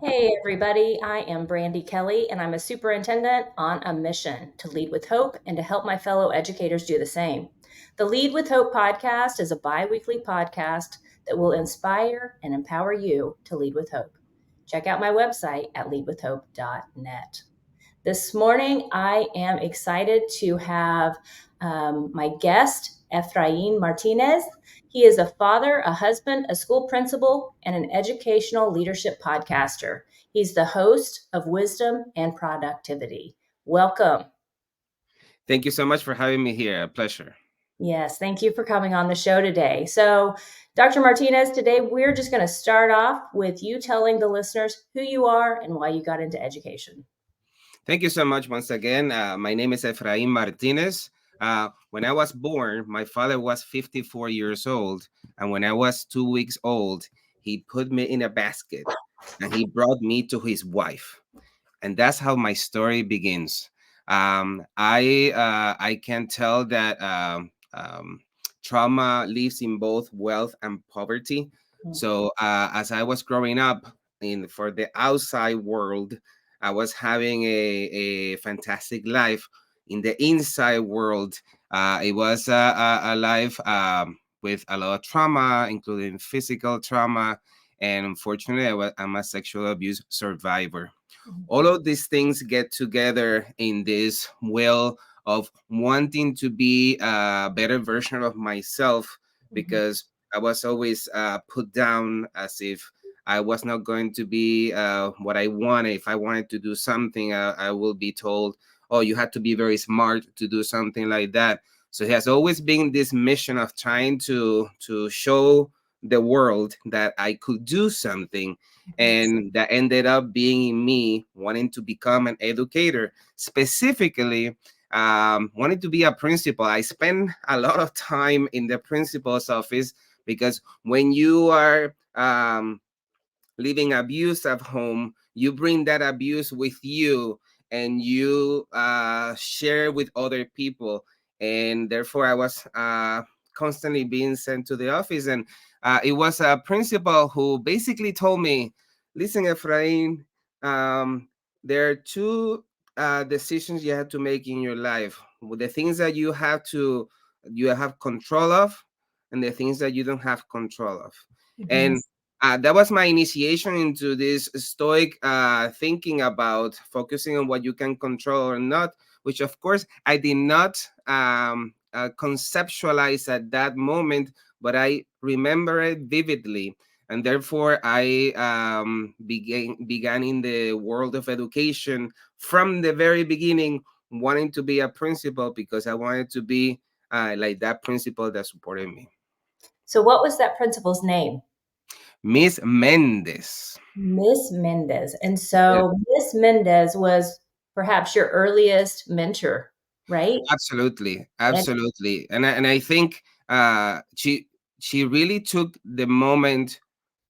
Hey, everybody. I am Brandy Kelly, and I'm a superintendent on a mission to lead with hope and to help my fellow educators do the same. The Lead with Hope podcast is a bi weekly podcast that will inspire and empower you to lead with hope. Check out my website at leadwithhope.net. This morning, I am excited to have my guest, Efrain Martinez. He is a father, a husband, a school principal, and an educational leadership podcaster. He's the host of Wisdom and Productivity. Welcome. Thank you so much for having me here. A pleasure. Yes, thank you for coming on the show today. So, Dr. Martinez, today we're just going to start off with you telling the listeners who you are and why you got into education. Thank you so much once again. My name is Efrain Martinez. When I was born, my father was 54 years old. And when I was 2 weeks old, he put me in a basket and he brought me to his wife. And that's how my story begins. I can tell that trauma lives in both wealth and poverty. So as I was growing up in for the outside world, I was having a fantastic life. In the inside world, it was a life with a lot of trauma, including physical trauma. And unfortunately, I'm a sexual abuse survivor. All of these things get together in this will of wanting to be a better version of myself, because I was always put down as if I was not going to be what I wanted. If I wanted to do something, I will be told, oh, you had to be very smart to do something like that. So it has always been this mission of trying to show the world that I could do something, and that ended up being in me wanting to become an educator, specifically wanting to be a principal. I spend a lot of time in the principal's office because when you are living abuse at home, you bring that abuse with you and you share with other people. And therefore, I was constantly being sent to the office. And it was a principal who basically told me, listen, Efrain, um, there are two decisions you have to make in your life. The things that you have control of, and the things that you don't have control of. Mhm. And that was my initiation into this stoic thinking about focusing on what you can control or not, which of course I did not conceptualize at that moment, but I remember it vividly. And therefore, I began in the world of education from the very beginning, wanting to be a principal because I wanted to be like that principal that supported me. So, what was that principal's name? Miss Mendez. Miss Mendez. And so Miss Mendez was perhaps your earliest mentor, right? Absolutely, And absolutely, and I think she really took the moment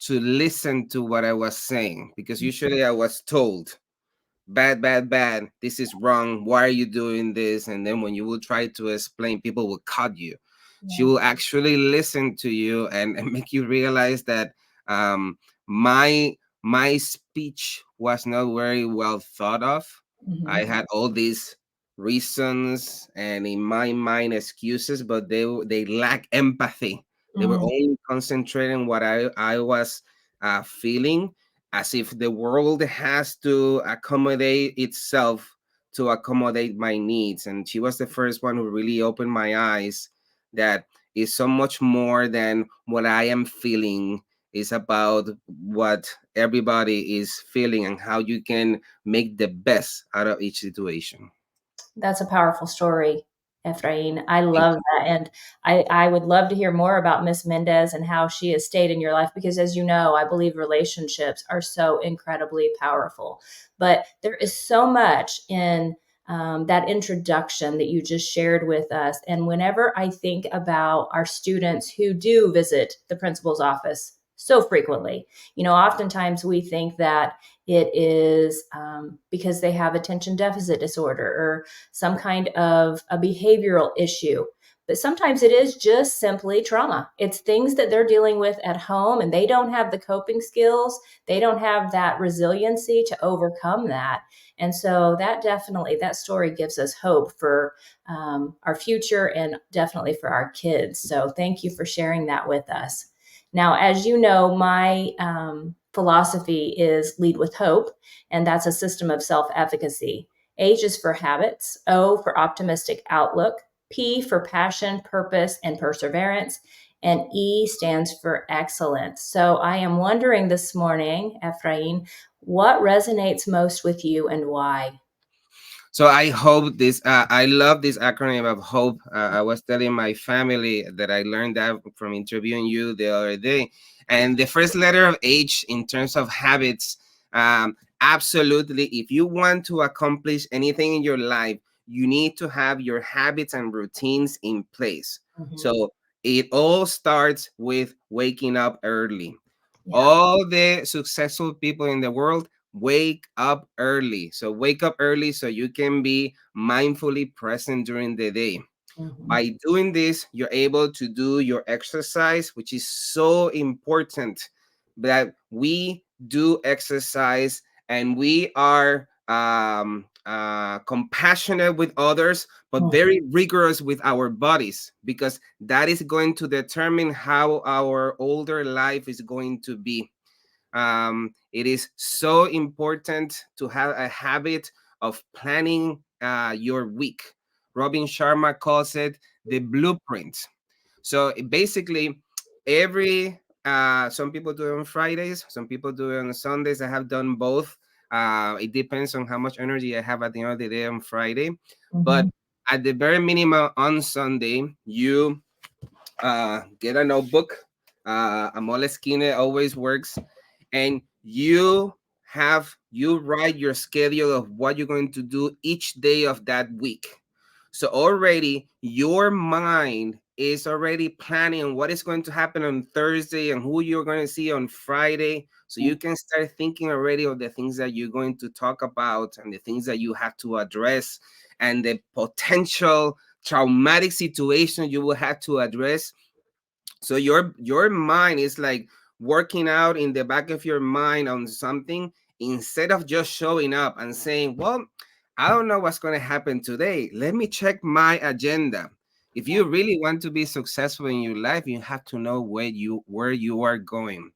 to listen to what I was saying, because usually I was told bad, bad, bad. This is wrong. Why are you doing this? And then when you will try to explain, people will cut you. She yeah. will actually listen to you and make you realize that um, my speech was not very well thought of. I Mhm. had all these reasons and in my mind excuses, but they lack empathy. They were Mhm. only concentrating what I was feeling, as if the world has to accommodate itself to accommodate my needs. And she was the first one who really opened my eyes that is so much more than what I am feeling. Is about what everybody is feeling and how you can make the best out of each situation. That's a powerful story, Efrain. I Thank love that. And I would love to hear more about Miss Mendez and how she has stayed in your life because, as you know, I believe relationships are so incredibly powerful. But there is so much in that introduction that you just shared with us. And whenever I think about our students who do visit the principal's office so frequently, oftentimes we think that it is because they have attention deficit disorder or some kind of a behavioral issue. But sometimes it is just simply trauma. It's things that they're dealing with at home, and they don't have the coping skills. They don't have that resiliency to overcome that. And so that story gives us hope for our future and definitely for our kids. So thank you for sharing that with us. Now, as you know, my philosophy is lead with hope, and that's a system of self efficacy. H is for habits, O for optimistic outlook, P for passion, purpose, and perseverance, and E stands for excellence. So I am wondering this morning, Efrain, what resonates most with you and why? So I hope this. I love this acronym of hope. I was telling my family that I learned that from interviewing you the other day. And the first letter of H in terms of habits. Absolutely, if you want to accomplish anything in your life, you need to have your habits and routines in place. Mhm. So it all starts with waking up early. Yeah. All the successful people in the world wake up early. So wake up early so you can be mindfully present during the day. Mhm. By doing this, you're able to do your exercise, which is so important that we do exercise and we are compassionate with others, but Mhm. very rigorous with our bodies, because that is going to determine how our older life is going to be. It is so important to have a habit of planning your week. Robin Sharma calls it the blueprint. So basically, every some people do it on Fridays, some people do it on Sundays. I have done both. It depends on how much energy I have at the end of the day on Friday. But Mhm. at the very minimum on Sunday, you get a notebook. A Moleskine always works, and you write your schedule of what you're going to do each day of that week. So already your mind is already planning what is going to happen on Thursday and who you're going to see on Friday. So you can start thinking already of the things that you're going to talk about and the things that you have to address and the potential traumatic situation you will have to address. So your mind is like working out in the back of your mind on something, instead of just showing up and saying, well, I don't know what's going to happen today, let me check my agenda. If Yeah. you really want to be successful in your life, you have to know where you are going.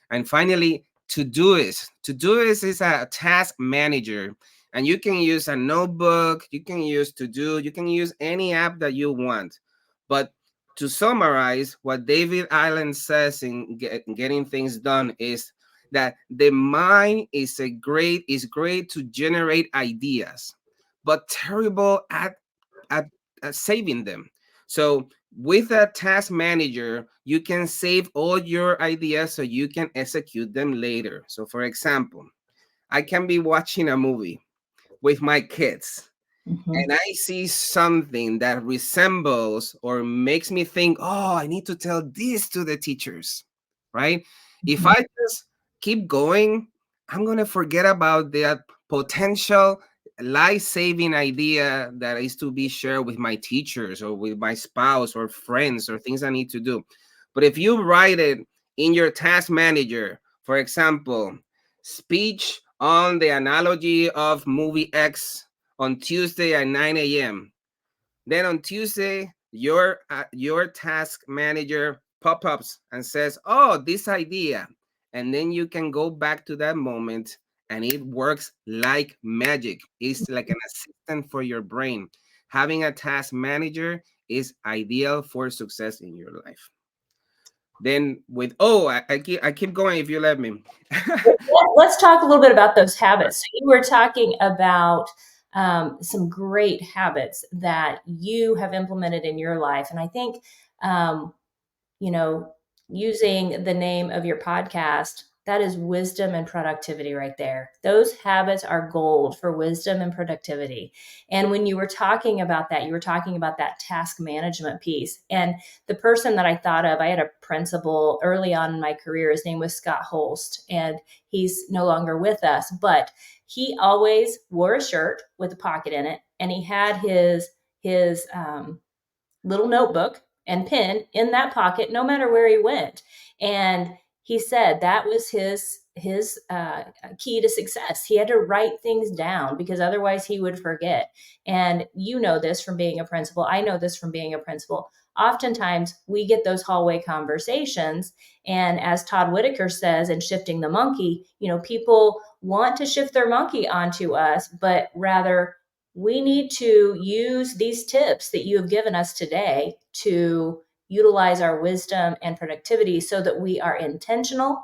And finally, Todoist. Todoist is a task manager, and you can use a notebook, you can use To-Do, you can use any app that you want. But to summarize, what David Allen says in Getting Things Done is that the mind is great to generate ideas, but terrible at, at saving them. So with a task manager, you can save all your ideas so you can execute them later. So for example, I can be watching a movie with my kids Mhm. and I see something that resembles or makes me think, oh, I need to tell this to the teachers, right? If Mhm. I just keep going, I'm going to forget about that potential life saving idea that is to be shared with my teachers or with my spouse or friends or things I need to do. But if you write it in your task manager, for example, speech on the analogy of movie X on Tuesday at 9 a.m. Then on Tuesday, your task manager pop-ups and says, "Oh, this idea," and then you can go back to that moment, and it works like magic. It's like an assistant for your brain. Having a task manager is ideal for success in your life. Then with I keep going if you let me. Let's talk a little bit about those habits. So you were talking about some great habits that you have implemented in your life, and I think um, you know, using the name of your podcast, that is wisdom and productivity right there. Those habits are gold for wisdom and productivity. And when you were talking about that, you were talking about that task management piece. And the person that I thought of, I had a principal early on in my career. His name was Scott Holst, and he's no longer with us, but he always wore a shirt with a pocket in it, and he had his little notebook and pen in that pocket no matter where he went. And he said that was his key to success. He had to write things down because otherwise he would forget. And you know this from being a principal. I know this from being a principal. Oftentimes we get those hallway conversations, and as Todd Whitaker says in Shifting the Monkey, people want to shift their monkey onto us, but rather we need to use these tips that you have given us today to utilize our wisdom and productivity so that we are intentional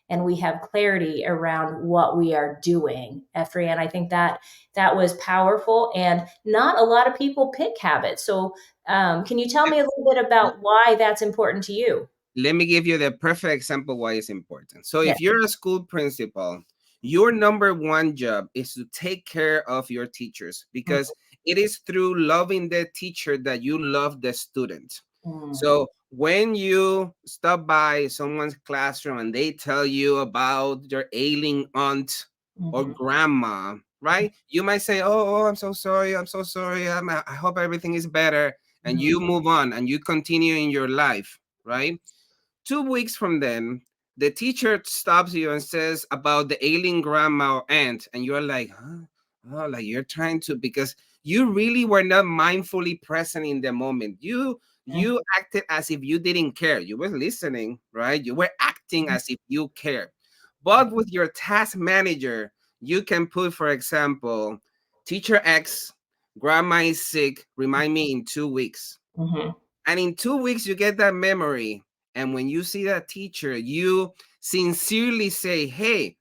and we have clarity around what we are doing. Efrain, I think that was powerful, and not a lot of people pick habits. So, can you tell me a little bit about why that's important to you? Let me give you the perfect example why it's important. So Yeah. if you're a school principal, your number one job is to take care of your teachers, because it is through loving the teacher that you love the student. Mm-hmm. So when you stop by someone's classroom and they tell you about your ailing aunt or Mm-hmm. grandma, right? You might say, "Oh, I'm so sorry. I'm so sorry. I hope everything is better." And Mm-hmm. you move on and you continue in your life, right? 2 weeks from then, the teacher stops you and says about the ailing grandma or aunt, and you're like, huh? Oh, like you're trying to, because you really were not mindfully present in the moment. You acted as if you didn't care. You were listening, right? You were acting as if you cared. But with your task manager, you can put, for example, teacher X, grandma is sick, remind me in 2 weeks. Mm-hmm. And in 2 weeks, you get that memory. And when you see that teacher, you sincerely say, "Hey,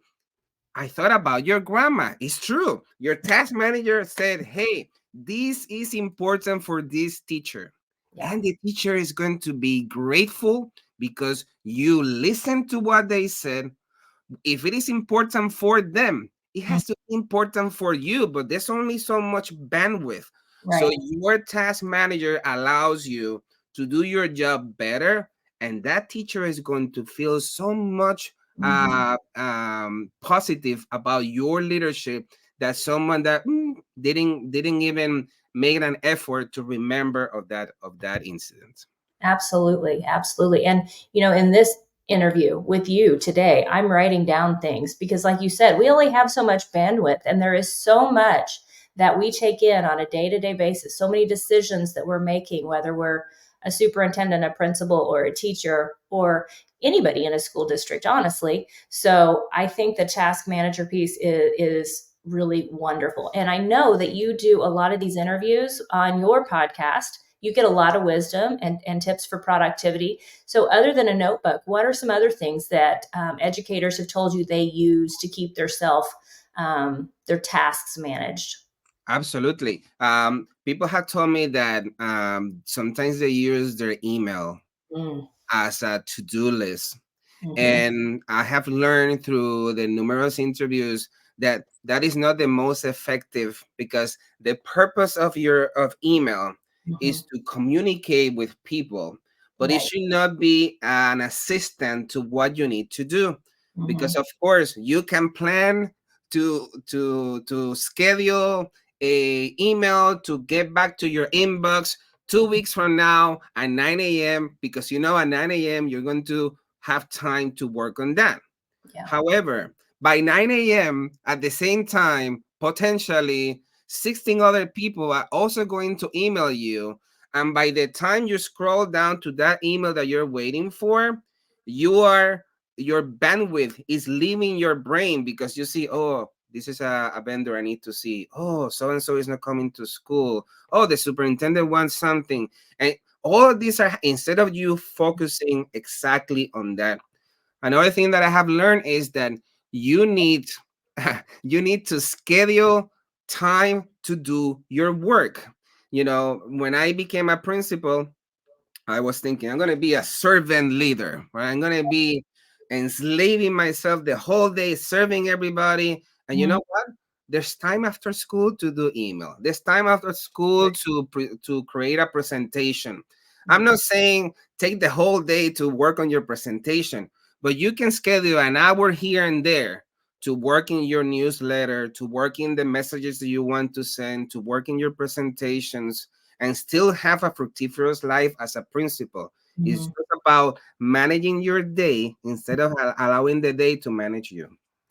I thought about your grandma." It's true. Your task manager said, "Hey, this is important for this teacher." Yeah. And the teacher is going to be grateful because you listened to what they said. If it is important for them, it Mm. has to be important for you, but there's only so much bandwidth. So Right. your task manager allows you to do your job better, and that teacher is going to feel so much Mm-hmm. positive about your leadership, that someone that didn't even make an effort to remember of that incident. Absolutely, absolutely. And in this interview with you today, I'm writing down things because, like you said, we only have so much bandwidth, and there is so much that we take in on a day-to-day basis, so many decisions that we're making, whether we're a superintendent, a principal, or a teacher, or anybody in a school district, honestly. So I think the task manager piece is really wonderful. And I know that you do a lot of these interviews on your podcast. You get a lot of wisdom and tips for productivity. So, other than a notebook, what are some other things that educators have told you they use to keep their tasks managed? Absolutely. People have told me that sometimes they use their email Mm, as a to-do list. mhm, And I have learned through the numerous interviews that that is not the most effective, because the purpose of email mhm. is to communicate with people, but it Right. should not be an assistant to what you need to do. Because Mhm, of course you can plan to schedule a email to get back to your inbox 2 weeks from now at 9 a.m., because at 9 a.m. you're going to have time to work on that. yeah. However, by 9 a.m., at the same time, potentially 16 other people are also going to email you. And by the time you scroll down to that email that you're waiting for, your bandwidth is leaving your brain, because you see, oh, this is a vendor I need to see. Oh, so and so is not coming to school. Oh, the superintendent wants something. And all of these are, instead of you focusing exactly on that. Another thing that I have learned is that you need you need to schedule time to do your work. When I became a principal, I was thinking I'm going to be a servant leader, right? I'm going to be enslaving myself the whole day, serving everybody. And you Mhm. know what? There's time after school to do email. There's time after school to create a presentation. I'm Mhm. not saying take the whole day to work on your presentation, but you can schedule an hour here and there to work in your newsletter, to work in the messages that you want to send, to work in your presentations. and still have a fructiferous life as a principal. It's Mhm. just about managing your day instead of allowing the day to manage you.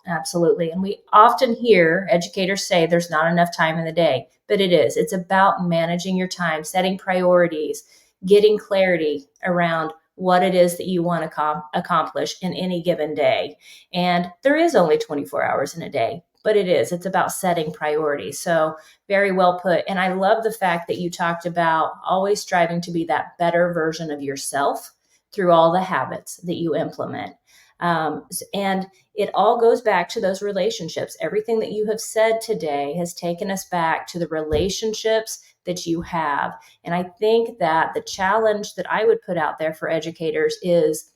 Absolutely. And we often hear educators say there's not enough time in the day, but it is. It's about managing your time, setting priorities, getting clarity around what it is that you want to accomplish in any given day. And there is only 24 hours in a day, but it's about setting priorities. So, very well put. And I love the fact that you talked about always striving to be that better version of yourself through all the habits that you implement. And it all goes back to those relationships. Everything that you have said today has taken us back to the relationships that you have. And I think that the challenge that I would put out there for educators is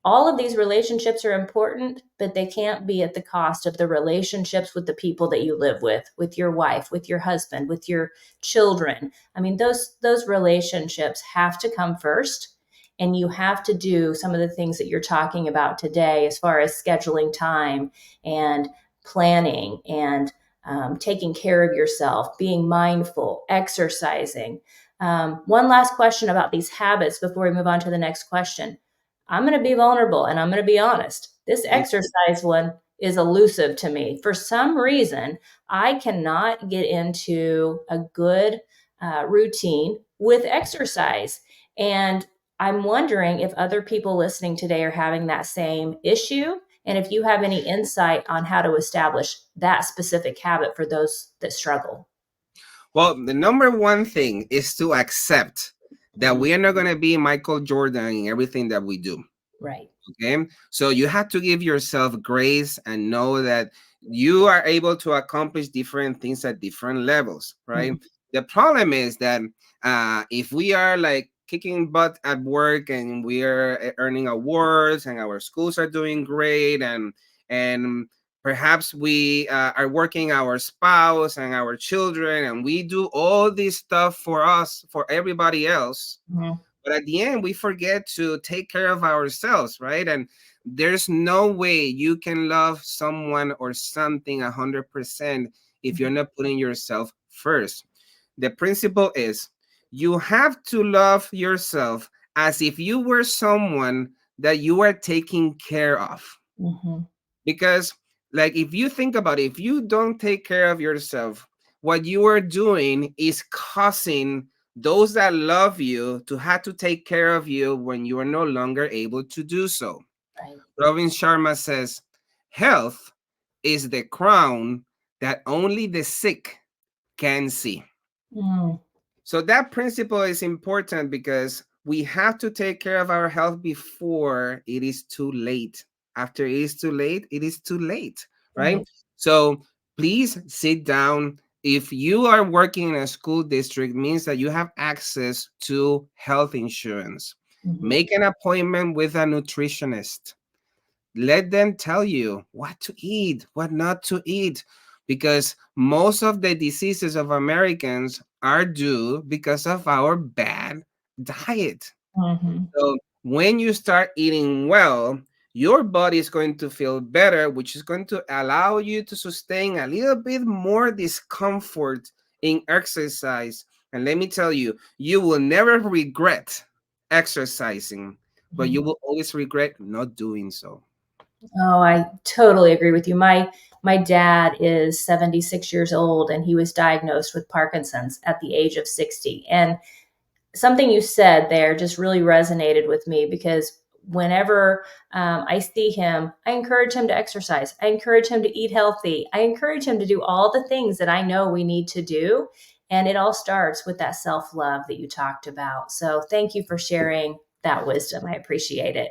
all of these relationships are important, but they can't be at the cost of the relationships with the people that you live with your wife, with your husband, with your children. I mean, those relationships have to come first. And you have to do some of the things that you're talking about today, as far as scheduling time and planning and taking care of yourself, being mindful, exercising. One last question about these habits before we move on to the next question. I'm going to be vulnerable and I'm going to be honest. This Me exercise one is elusive to me. For some reason, I cannot get into a good routine with exercise. And I'm wondering if other people listening today are having that same issue. And if you have any insight on how to establish that specific habit for those that struggle. Well, the number one thing is to accept that Mhm. we are not going to be Michael Jordan in everything that we do. Right. Okay. So you have to give yourself grace and know that you are able to accomplish different things at different levels, right? Mhm. The problem is that if we are like kicking butt at work and we are earning awards and our schools are doing great, and perhaps we are working our spouse and our children, and we do all this stuff for us, for everybody else, Mhm. but at the end we forget to take care of ourselves, right? And there's no way you can love someone or something 100% if you're not putting yourself first. The principle is you have to love yourself as if you were someone that you are taking care of. Mhm. Because, like, if you think about it, if you don't take care of yourself, what you are doing is causing those that love you to have to take care of you when you are no longer able to do so. Right. Robin Sharma says, health is the crown that only the sick can see. Mm. So that principle is important because we have to take care of our health before it is too late. After it is too late, it is too late, right? Right. So please sit down. If you are working in a school district, means that you have access to health insurance. Mhm. Make an appointment with a nutritionist. Let them tell you what to eat, what not to eat, because most of the diseases of Americans are due because of our bad diet. Mhm. So when you start eating well, your body is going to feel better, which is going to allow you to sustain a little bit more discomfort in exercise. And let me tell you, you will never regret exercising, but Mhm. you will always regret not doing so. Oh, I totally agree with you. My dad is 76 years old and he was diagnosed with Parkinson's at the age of 60. And something you said there just really resonated with me because whenever I see him, I encourage him to exercise. I encourage him to eat healthy. I encourage him to do all the things that I know we need to do. And it all starts with that self love that you talked about. So thank you for sharing that wisdom. I appreciate it.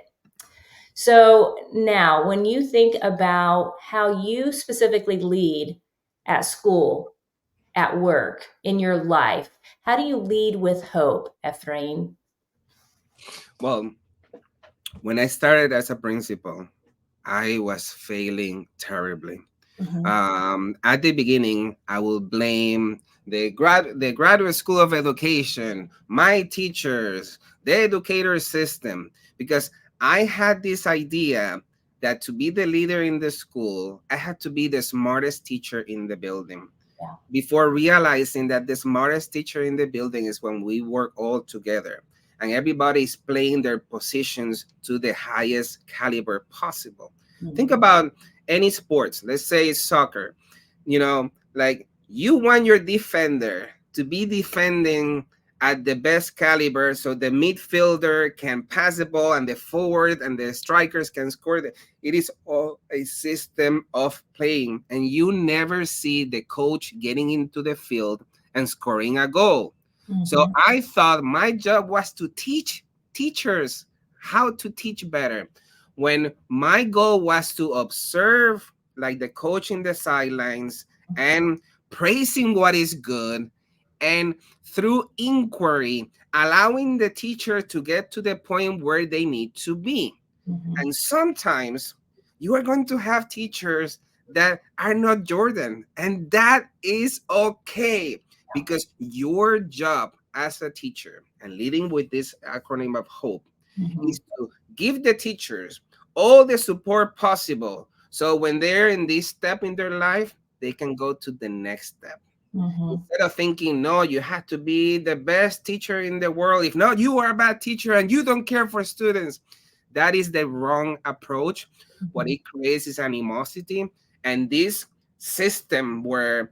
So now, when you think about how you specifically lead at school, at work, in your life, how do you lead with hope, Efrain? Well, when I started as a principal, I was failing terribly. Mhm. At the beginning, I will blame the graduate school of education, my teachers, the educator system, because I had this idea that to be the leader in the school, I had to be the smartest teacher in the building. Yeah. before realizing that the smartest teacher in the building is when we work all together and everybody is playing their positions to the highest caliber possible. Think Mhm. about any sports, let's say it's soccer. Like you want your defender to be defending at the best caliber so the midfielder can pass the ball and the forward and the strikers can score. It is all a system of playing, and you never see the coach getting into the field and scoring a goal. So Mhm. I thought my job was to teach teachers how to teach better, when my goal was to observe like the coach in the sidelines and praising what is good, and through inquiry allowing the teacher to get to the point where they need to be. Mhm. And sometimes you are going to have teachers that are not Jordan, and that is okay, because your job as a teacher, and leading with this acronym of HOPE, Mhm. is to give the teachers all the support possible so when they're in this step in their life, they can go to the next step. Mhm. Instead of thinking, no, you have to be the best teacher in the world. If not, you are a bad teacher and you don't care for students. That is the wrong approach. What Mhm. it creates is animosity. And this system where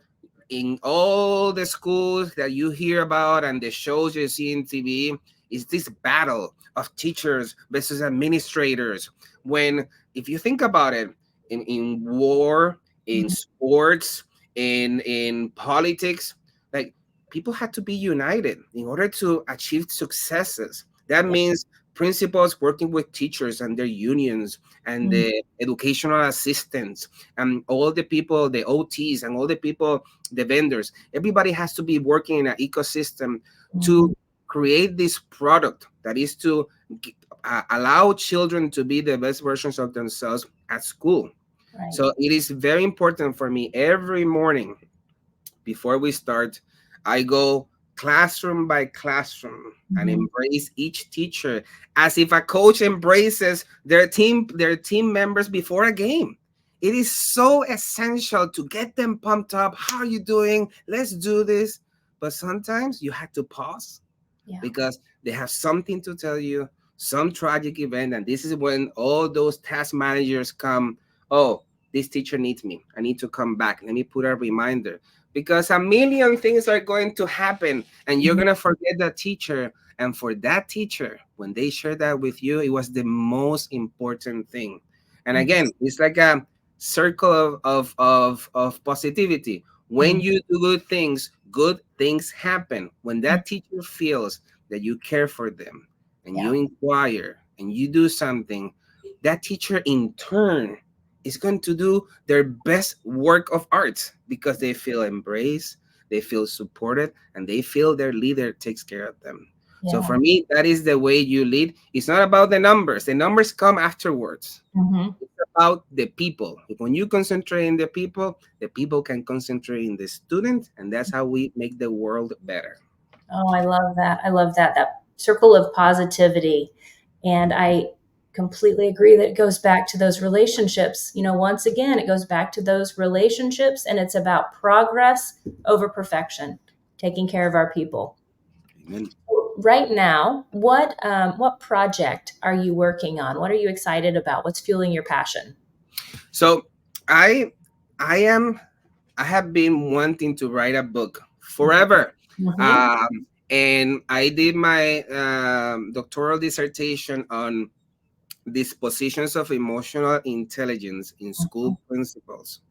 in all the schools that you hear about and the shows you see in TV is this battle of teachers versus administrators. When, if you think about it, in war, in Mhm. sports, in politics, like people had to be united in order to achieve successes. That Yeah. means principals working with teachers and their unions and Mhm. the educational assistants and all the people, the OTs and all the people, the vendors. Everybody has to be working in an ecosystem to Mhm. create this product that is to allow children to be the best versions of themselves at school. Right. So it is very important for me every morning before we start, I go classroom by classroom and Mhm. embrace each teacher as if a coach embraces their team members before a game. It is so essential to get them pumped up. How are you doing? Let's do this. But sometimes you have to pause Yeah. because they have something to tell you, some tragic event, and this is when all those task managers come. Oh, this teacher needs me. I need to come back. Let me put a reminder, because a million things are going to happen and you're Mhm. going to forget that teacher. And for that teacher, when they share that with you, it was the most important thing. And Mhm. again, it's like a circle of positivity. When Mhm. you do good things happen. When that teacher feels that you care for them and you Yeah. inquire and you do something, that teacher in turn is going to do their best work of art because they feel embraced, they feel supported, and they feel their leader takes care of them. So Yeah. for me, that is the way you lead. It's not about the numbers. The numbers come afterwards. Mhm. It's about the people. When you concentrate in the people can concentrate in the student, and that's how we make the world better. Oh, I love that. I love that. That circle of positivity. And I completely agree that it goes back to those relationships. Once again, it goes back to those relationships, and it's about progress over perfection, taking care of our people. Amen. Right now, what project are you working on? What are you excited about? What's fueling your passion? So I I am I have been wanting to write a book forever. Mm-hmm. And I did my doctoral dissertation on dispositions of emotional intelligence in school principals.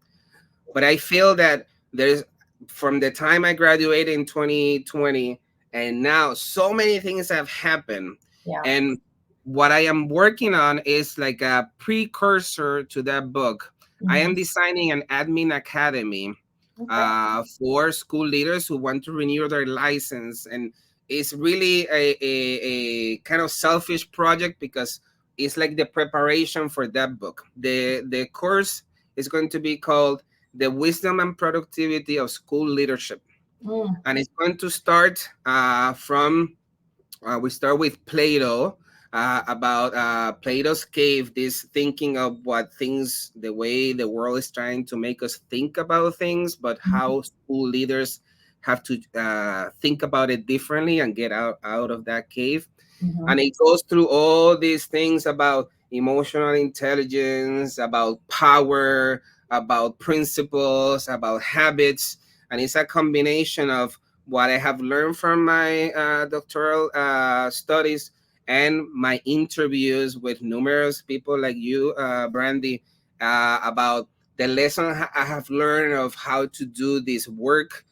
But I feel that there's, from the time I graduated in 2020 and now, so many things have happened. Yeah. And what I am working on is like a precursor to that book. I Mm-hmm. am designing an admin academy Okay. for school leaders who want to renew their license. And it's really a kind of selfish project because it's like the preparation for that book. The course is going to be called The Wisdom and Productivity of School Leadership. Mm. And it's going to start from we start with Plato, about Plato's cave, this thinking of what things, the way the world is trying to make us think about things, but how school leaders have to think about it differently and get out of that cave. Mhm. And it goes through all these things about emotional intelligence, about power, about principles, about habits. And it's a combination of what I have learned from my doctoral studies and my interviews with numerous people like you, Brandy, about the lesson I have learned of how to do this work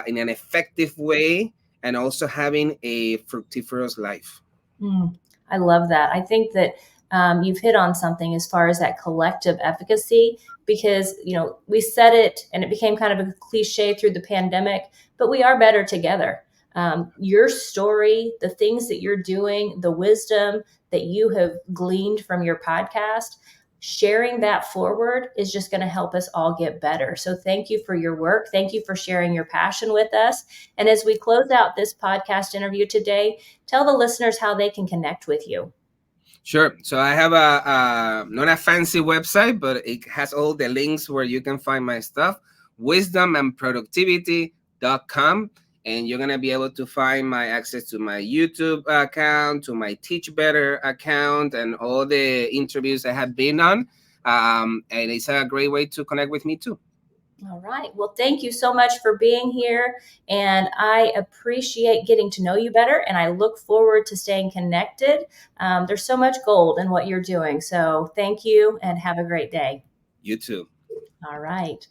in an effective way, and also having a fructiferous life. Mm, I love that. I think that you've hit on something as far as that collective efficacy, because we said it and it became kind of a cliche through the pandemic, but we are better together. Your story, the things that you're doing, the wisdom that you have gleaned from your podcast, sharing that forward is just going to help us all get better. So thank you for your work. Thank you for sharing your passion with us. And as we close out this podcast interview today, tell the listeners how they can connect with you. Sure. So I have a not a fancy website, but it has all the links where you can find my stuff. Wisdomandproductivity.com. And you're gonna be able to find my access to my YouTube account, to my Teach Better account, and all the interviews I have been on. And it's a great way to connect with me too. All right. Well, thank you so much for being here. And I appreciate getting to know you better. And I look forward to staying connected. There's so much gold in what you're doing. So thank you and have a great day. You too. All right.